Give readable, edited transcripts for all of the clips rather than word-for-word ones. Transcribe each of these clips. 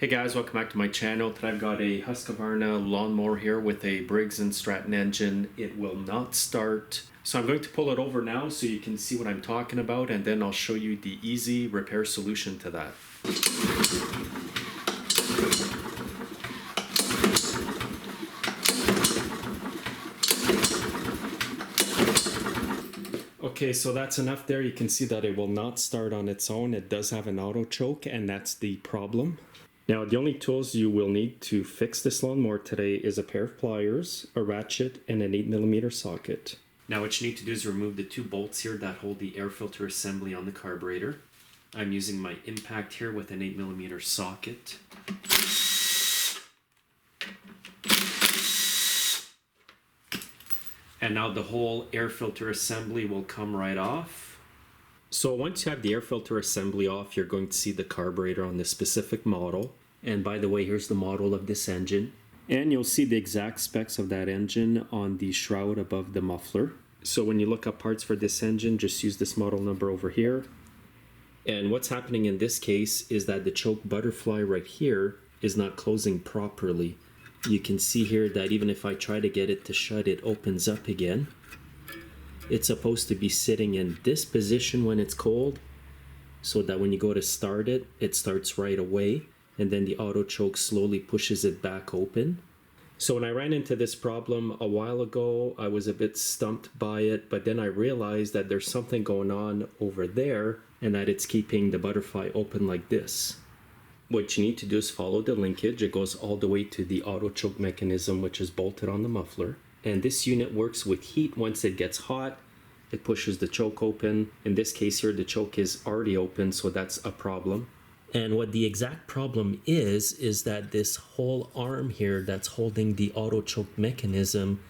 Hey guys, welcome back to my channel. Today I've got a Husqvarna lawnmower here with a Briggs & Stratton engine. It will not start. So I'm going to pull it over now so you can see what I'm talking about, and then I'll show you the easy repair solution to that. Okay, so that's enough there. You can see that it will not start on its own. It does have an auto choke, and that's the problem. Now, the only tools you will need to fix this lawnmower today is a pair of pliers, a ratchet, and an 8mm socket. Now, what you need to do is remove the two bolts here that hold the air filter assembly on the carburetor. I'm using my impact here with an 8mm socket. And now the whole air filter assembly will come right off. So once you have the air filter assembly off, you're going to see the carburetor on this specific model. And by the way, here's the model of this engine. And you'll see the exact specs of that engine on the shroud above the muffler. So when you look up parts for this engine, just use this model number over here. And what's happening in this case is that the choke butterfly right here is not closing properly. You can see here that even if I try to get it to shut, it opens up again. It's supposed to be sitting in this position when it's cold, so that when you go to start it, it starts right away, and then the auto choke slowly pushes it back open. So when I ran into this problem a while ago, I was a bit stumped by it, but then I realized that there's something going on over there, and that it's keeping the butterfly open like this. What you need to do is follow the linkage. It goes all the way to the auto choke mechanism, which is bolted on the muffler. And this unit works with heat. Once it gets hot, it pushes the choke open. In this case here, the choke is already open, so that's a problem. And what the exact problem is that this whole arm here that's holding the auto choke mechanism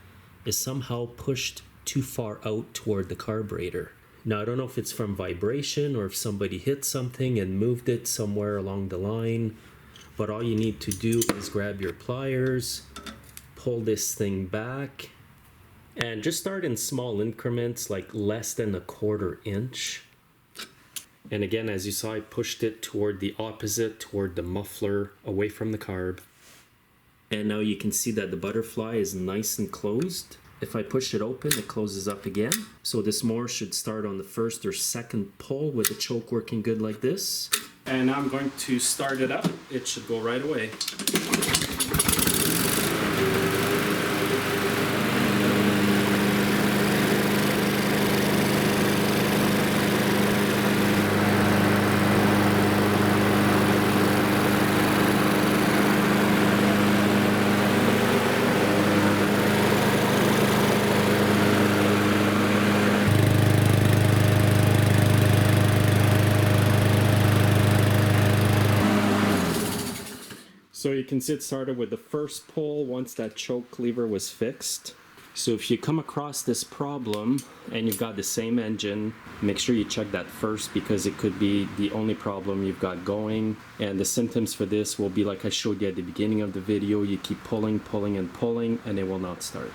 is somehow pushed too far out toward the carburetor. Now, I don't know if it's from vibration or if somebody hit something and moved it somewhere along the line, but all you need to do is grab your pliers, pull this thing back, and just start in small increments, like less than 1/4 inch. And again, as you saw, I pushed it toward the opposite, toward the muffler, away from the carb. And now you can see that the butterfly is nice and closed. If I push it open, it closes up again. So this mower should start on the first or second pull with the choke working good like this. And now I'm going to start it up. It should go right away. So you can see it started with the first pull once that choke lever was fixed. So if you come across this problem and you've got the same engine, make sure you check that first, because it could be the only problem you've got going. And the symptoms for this will be like I showed you at the beginning of the video. You keep pulling, pulling, and pulling, and it will not start.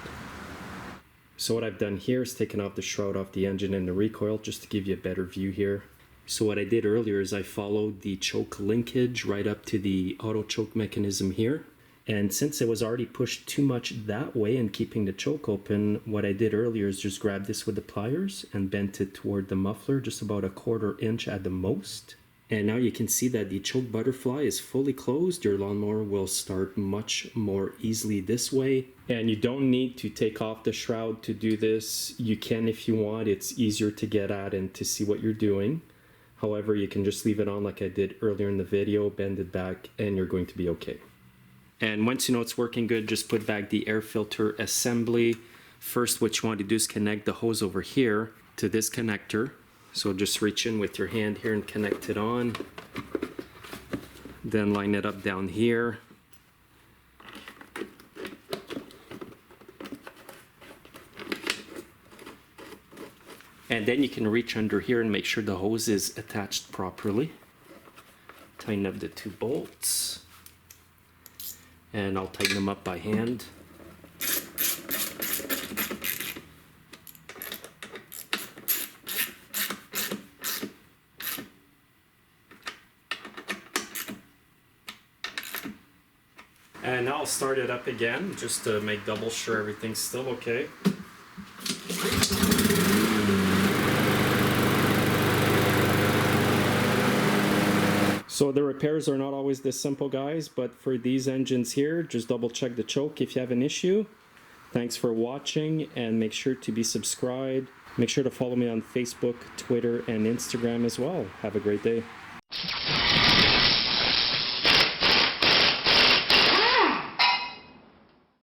So what I've done here is taken off the shroud off the engine and the recoil just to give you a better view here. So what I did earlier is I followed the choke linkage right up to the auto choke mechanism here. And since it was already pushed too much that way and keeping the choke open, what I did earlier is just grab this with the pliers and bent it toward the muffler, just about 1/4 inch at the most. And now you can see that the choke butterfly is fully closed. Your lawnmower will start much more easily this way. And you don't need to take off the shroud to do this. You can if you want. It's easier to get at and to see what you're doing. However, you can just leave it on like I did earlier in the video, bend it back, and you're going to be okay. And once you know it's working good, just put back the air filter assembly. First, what you want to do is connect the hose over here to this connector. So just reach in with your hand here and connect it on. Then line it up down here. And then you can reach under here and make sure the hose is attached properly. Tighten up the two bolts. And I'll tighten them up by hand. And now I'll start it up again just to make double sure everything's still okay. So the repairs are not always this simple, guys, but for these engines here, just double check the choke if you have an issue. Thanks for watching, and make sure to be subscribed. Make sure to follow me on Facebook, Twitter, and Instagram as well. Have a great day.